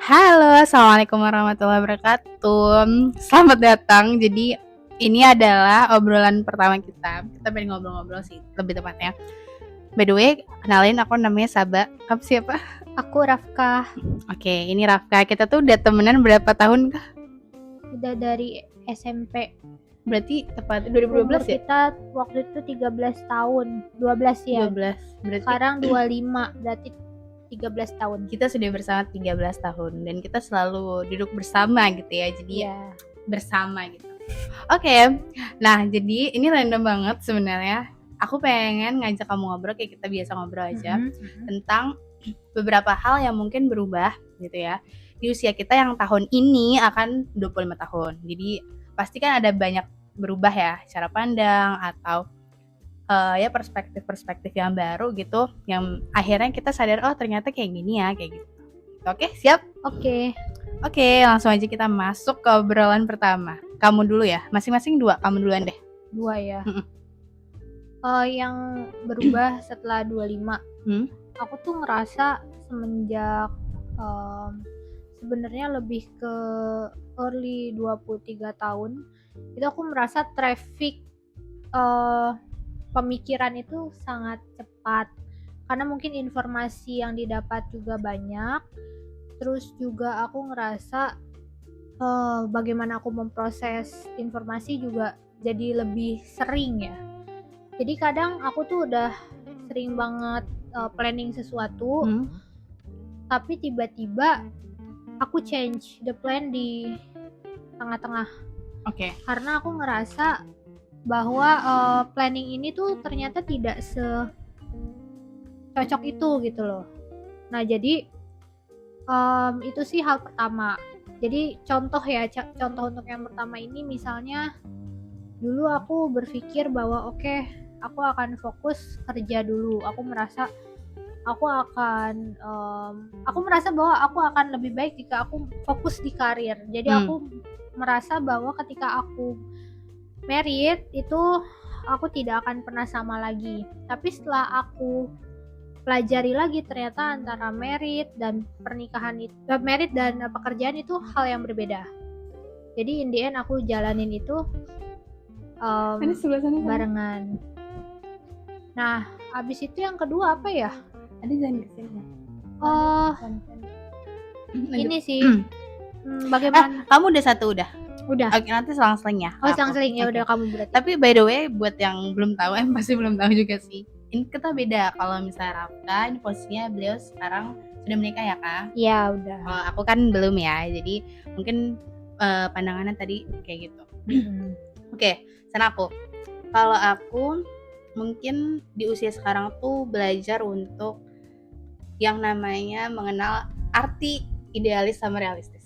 Halo, assalamualaikum warahmatullahi wabarakatuh. Selamat datang. Jadi ini adalah obrolan pertama kita. Kita pengen ngobrol-ngobrol sih, lebih tepatnya. By the way, kenalin aku namanya Saba. Kamu siapa? Aku Rafkah, Oke, ini Rafka. Kita tuh udah temenan berapa tahun kah? udah dari SMP. Berarti tepat Umur 2012 ya? kita waktu itu 13 tahun. 12 ya. 12. Berarti Sekarang 25, berarti 13 tahun. kita sudah bersama 13 tahun dan kita selalu duduk bersama gitu ya. Jadi Iya. bersama gitu. Oke. Nah, jadi ini random banget sebenarnya. Aku pengen ngajak kamu ngobrol kayak kita biasa ngobrol aja tentang beberapa hal yang mungkin berubah gitu ya. Di usia kita yang tahun ini akan 25 tahun. Jadi pasti kan ada banyak berubah ya, cara pandang atau ya perspektif-perspektif yang baru gitu yang akhirnya kita sadar oh ternyata kayak gini ya, kayak gitu. Oke, siap? Oke. Oke, langsung aja kita masuk ke obrolan pertama. Kamu dulu ya, masing-masing 2, kamu duluan deh. 2 ya. Mm-mm. Yang berubah setelah 25. Aku tuh ngerasa semenjak sebenarnya lebih ke early 23 tahun, itu aku merasa traffic pemikiran itu sangat cepat. Karena mungkin informasi yang didapat juga banyak. Terus juga aku ngerasa bagaimana aku memproses informasi juga jadi lebih sering ya. Jadi kadang aku tuh udah sering banget planning sesuatu, tapi tiba-tiba aku change the plan di tengah-tengah. Oke. Karena aku ngerasa bahwa planning ini tuh ternyata tidak cocok itu gitu loh. Nah jadi itu sih hal pertama. Jadi contoh untuk yang pertama ini misalnya dulu aku berpikir bahwa oke, aku akan fokus kerja dulu. Aku merasa bahwa aku akan lebih baik jika aku fokus di karir. Jadi aku merasa bahwa ketika aku married itu aku tidak akan pernah sama lagi. Tapi setelah aku pelajari lagi ternyata antara merit dan pekerjaan itu hal yang berbeda. Jadi in the end aku jalanin itu barengan. Nah, abis itu yang kedua apa ya? Ada jangan kesini. Ini sih. Bagaimana? Kamu udah satu udah? Udah. Oke, nanti selang-seling ya. Selang-seling ya udah kamu berarti. Tapi by the way, buat yang belum tahu, pasti belum tahu juga sih. Ini kita beda. Kalau misalnya Rafka, ini posisinya beliau sekarang sudah menikah ya kak? Iya udah. Kalau aku kan belum ya, jadi mungkin pandangannya tadi kayak gitu. Oke, sana aku. Kalau aku mungkin di usia sekarang tuh belajar untuk yang namanya mengenal arti idealis sama realistis.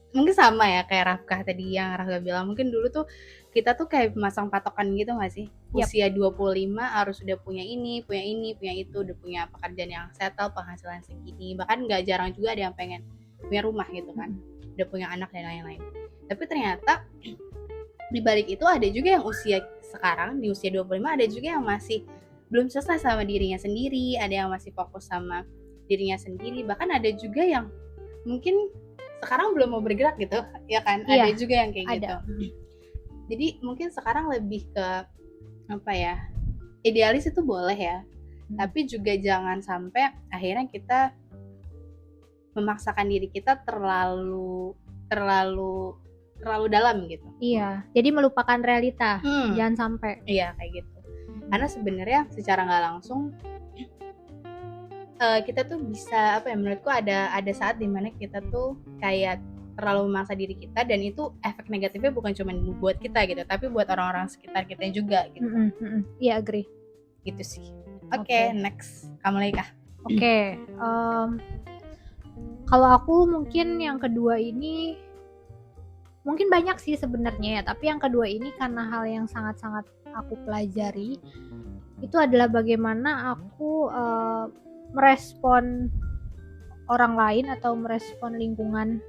Mungkin sama ya kayak Rafkah tadi yang Rafkah bilang, mungkin dulu tuh kita tuh kayak memasang patokan gitu gak sih? Usia 25 harus udah punya ini, punya itu, udah punya pekerjaan yang settle, penghasilan segini. Bahkan gak jarang juga ada yang pengen punya rumah gitu kan, udah punya anak dan lain-lain. Tapi ternyata di balik itu ada juga yang usia sekarang, di usia 25 ada juga yang masih belum selesai sama dirinya sendiri, ada yang masih fokus sama dirinya sendiri, bahkan ada juga yang mungkin sekarang belum mau bergerak gitu ya kan. Iya, ada juga yang kayak ada. Gitu jadi mungkin sekarang lebih ke apa ya, idealis itu boleh ya, tapi juga jangan sampai akhirnya kita memaksakan diri kita terlalu dalam gitu. Iya, jadi melupakan realita. Jangan sampai. Iya kayak gitu. Karena sebenarnya secara nggak langsung kita tuh bisa apa ya, menurutku ada saat dimana kita tuh kayak terlalu memaksa diri kita, dan itu efek negatifnya bukan cuma buat kita gitu, tapi buat orang-orang sekitar kita juga gitu. Iya, agree. Gitu sih. Oke, next. Kamu lagi kah? Oke. Kalau aku mungkin yang kedua ini mungkin banyak sih sebenarnya ya, tapi yang kedua ini karena hal yang sangat-sangat aku pelajari itu adalah bagaimana aku merespon orang lain atau merespon lingkungan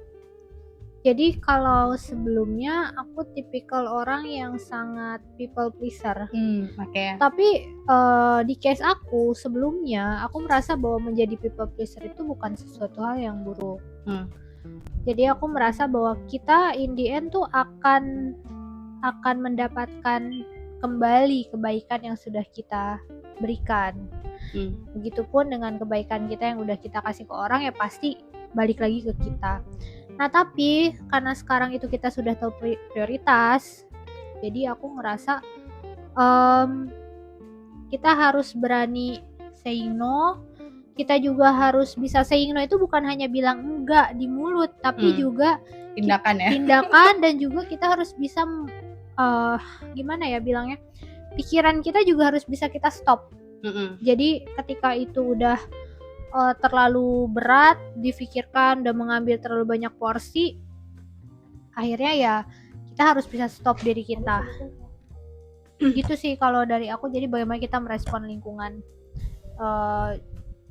Jadi kalau sebelumnya aku tipikal orang yang sangat people pleaser. Makanya. Tapi di case aku sebelumnya, aku merasa bahwa menjadi people pleaser itu bukan sesuatu hal yang buruk. Jadi aku merasa bahwa kita in the end tuh akan mendapatkan kembali kebaikan yang sudah kita berikan. Begitupun dengan kebaikan kita yang udah kita kasih ke orang, ya pasti balik lagi ke kita. Nah tapi karena sekarang itu kita sudah tahu prioritas, jadi aku ngerasa kita harus berani saying no. Kita juga harus bisa saying no, itu bukan hanya bilang enggak di mulut, tapi juga tindakan dan juga kita harus bisa gimana ya bilangnya, pikiran kita juga harus bisa kita stop. Jadi ketika itu udah terlalu berat difikirkan dan mengambil terlalu banyak porsi, akhirnya ya kita harus bisa stop diri kita. Gitu sih kalau dari aku. Jadi bagaimana kita merespon lingkungan,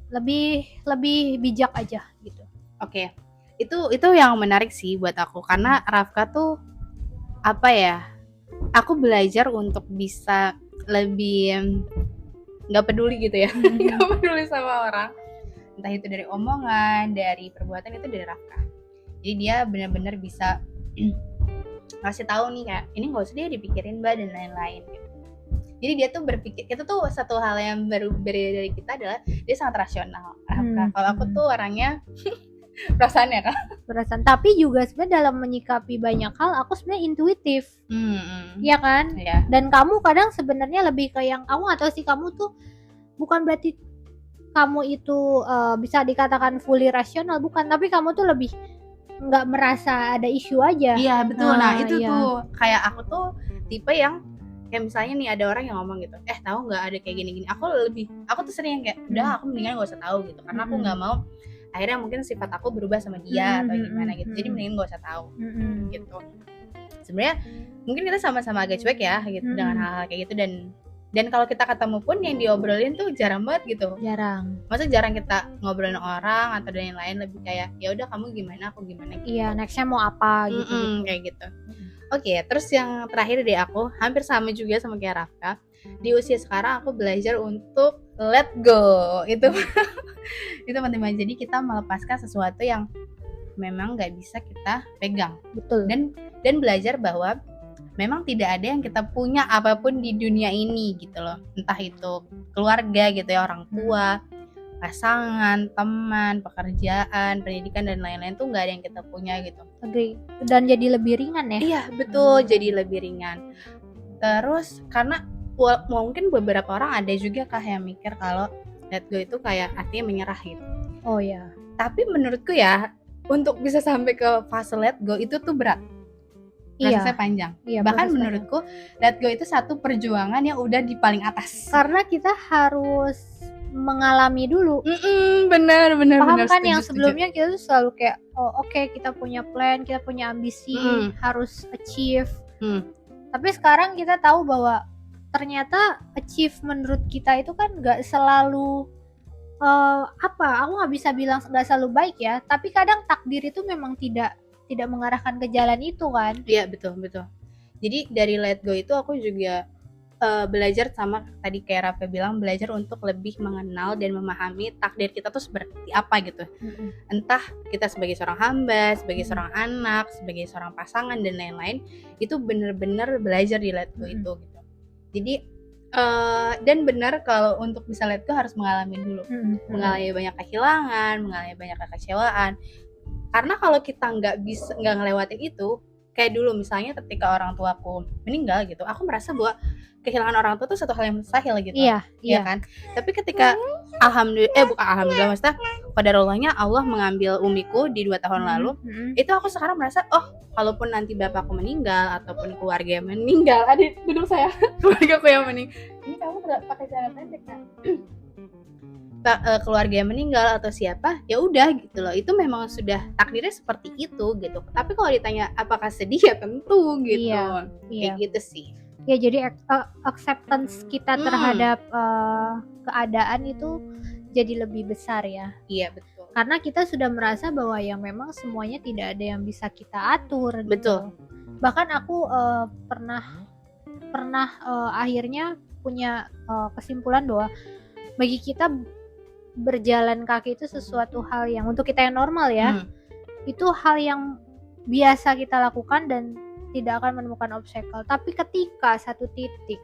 lebih bijak aja gitu. Oke. Itu yang menarik sih buat aku, karena Rafka tuh apa ya, aku belajar untuk bisa lebih nggak peduli gitu ya, nggak peduli sama orang, entah itu dari omongan, dari perbuatan, itu dari Rafka. Jadi dia benar-benar bisa ngasih tahu nih kayak ini nggak usah dia dipikirin mbak dan lain-lain gitu. Jadi dia tuh berpikir, itu tuh satu hal yang baru dari kita adalah dia sangat rasional. Kalau aku tuh orangnya perasaan ya Kak. Perasaan, tapi juga sebenarnya dalam menyikapi banyak hal aku sebenarnya intuitif. Iya kan? Yeah. Dan kamu kadang sebenarnya lebih ke yang aku nggak tahu sih, kamu tuh bukan berarti kamu itu bisa dikatakan fully rasional, bukan, tapi kamu tuh lebih nggak merasa ada isu aja. Iya betul. Nah itu tuh kayak aku tuh tipe yang kayak misalnya nih ada orang yang ngomong gitu, tahu nggak ada kayak gini-gini, aku tuh sering kayak udah aku mendingan nggak usah tahu gitu, karena aku nggak mau akhirnya mungkin sifat aku berubah sama dia atau gimana gitu. Jadi mendingan nggak usah tahu gitu. Sebenarnya mungkin kita sama-sama agak cuek ya gitu dengan hal-hal kayak gitu, dan kalau kita ketemu pun yang diobrolin tuh jarang banget gitu. Maksudnya jarang kita ngobrolin orang atau dan lain-lain, lebih kayak ya udah kamu gimana aku gimana gitu. Iya, nextnya mau apa gitu. Kayak gitu. Oke, terus yang terakhir dari aku hampir sama juga sama kayak Rafka. Di usia sekarang aku belajar untuk let go. Itu penting banget. Jadi kita melepaskan sesuatu yang memang nggak bisa kita pegang. Betul. Dan belajar bahwa memang tidak ada yang kita punya apapun di dunia ini gitu loh. Entah itu keluarga gitu ya, orang tua, pasangan, teman, pekerjaan, pendidikan dan lain-lain tuh nggak ada yang kita punya gitu. Agree. Dan jadi lebih ringan ya. Iya betul, jadi lebih ringan. Terus karena mungkin beberapa orang ada juga Kak yang mikir kalau let go itu kayak artinya menyerah gitu. Oh ya. Tapi menurutku ya, untuk bisa sampai ke fase let go itu tuh berat. Prosesnya panjang. Iya, bahkan menurutku let go itu satu perjuangan yang udah di paling atas. Karena kita harus mengalami dulu. Benar. Paham kan, yang sebelumnya kita tuh selalu kayak oke, kita punya plan, kita punya ambisi, harus achieve. Tapi sekarang kita tahu bahwa ternyata achieve menurut kita itu kan nggak selalu aku nggak bisa bilang nggak selalu baik ya, tapi kadang takdir itu memang tidak mengarahkan ke jalan itu kan. Iya betul. Jadi dari let go itu aku juga belajar sama tadi kayak Rafa bilang, belajar untuk lebih mengenal dan memahami takdir kita tuh seperti apa gitu. Entah kita sebagai seorang hamba, sebagai seorang anak, sebagai seorang pasangan dan lain-lain, itu benar-benar belajar di let go itu gitu. Jadi dan benar kalau untuk bisa let go harus mengalami dulu, mengalami banyak kehilangan, mengalami banyak kekecewaan. Karena kalau kita nggak ngelewatin itu, kayak dulu misalnya ketika orang tuaku meninggal gitu, aku merasa bahwa kehilangan orang tua itu satu hal yang mustahil gitu. Iya kan? Tapi ketika alhamdulillah maksudnya qadarullah Allah mengambil umiku di 2 tahun lalu, itu aku sekarang merasa kalaupun nanti bapakku meninggal ataupun keluarga yang meninggal, adik duduk saya, keluargaku yang meninggal. Ini kamu tidak pakai celana pendek kan? Keluarga yang meninggal atau siapa, ya udah gitu loh, itu memang sudah takdirnya seperti itu gitu. Tapi kalau ditanya apakah sedih, ya tentu gitu. Kayak gitu sih ya. Jadi acceptance kita terhadap keadaan itu jadi lebih besar ya. Iya betul. karena kita sudah merasa bahwa yang memang semuanya tidak ada yang bisa kita atur gitu. Betul. Bahkan aku pernah akhirnya punya kesimpulan bahwa bagi kita berjalan kaki itu sesuatu hal yang untuk kita yang normal ya, itu hal yang biasa kita lakukan dan tidak akan menemukan obstacle. Tapi ketika satu titik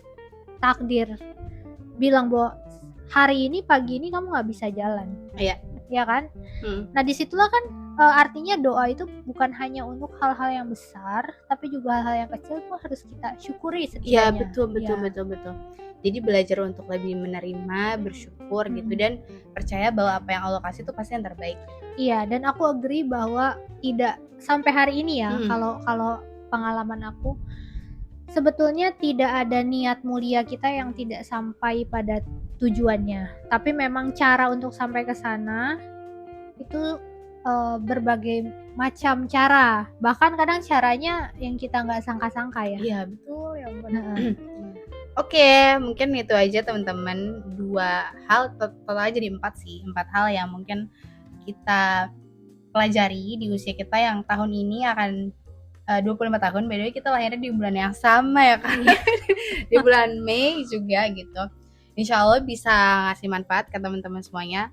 takdir bilang bahwa hari ini pagi ini kamu nggak bisa jalan, Iya. ya kan? Nah disitulah kan artinya doa itu bukan hanya untuk hal-hal yang besar, tapi juga hal-hal yang kecil tuh harus kita syukuri Iya, setidaknya. betul. Jadi belajar untuk lebih menerima, bersyukur gitu, dan percaya bahwa apa yang Allah kasih itu pasti yang terbaik. Iya, dan aku agree bahwa tidak sampai hari ini ya, kalau pengalaman aku sebetulnya tidak ada niat mulia kita yang tidak sampai pada tujuannya. Tapi memang cara untuk sampai ke sana itu berbagai macam cara. Bahkan kadang caranya yang kita nggak sangka-sangka ya. Iya, betul ya ampun. Oke, mungkin itu aja teman-teman, 2 hal, total aja jadi 4 sih, 4 hal yang mungkin kita pelajari di usia kita yang tahun ini akan 25 tahun. By the way kita lahirnya di bulan yang sama ya kan, di bulan Mei juga gitu. Insya Allah bisa ngasih manfaat ke teman-teman semuanya.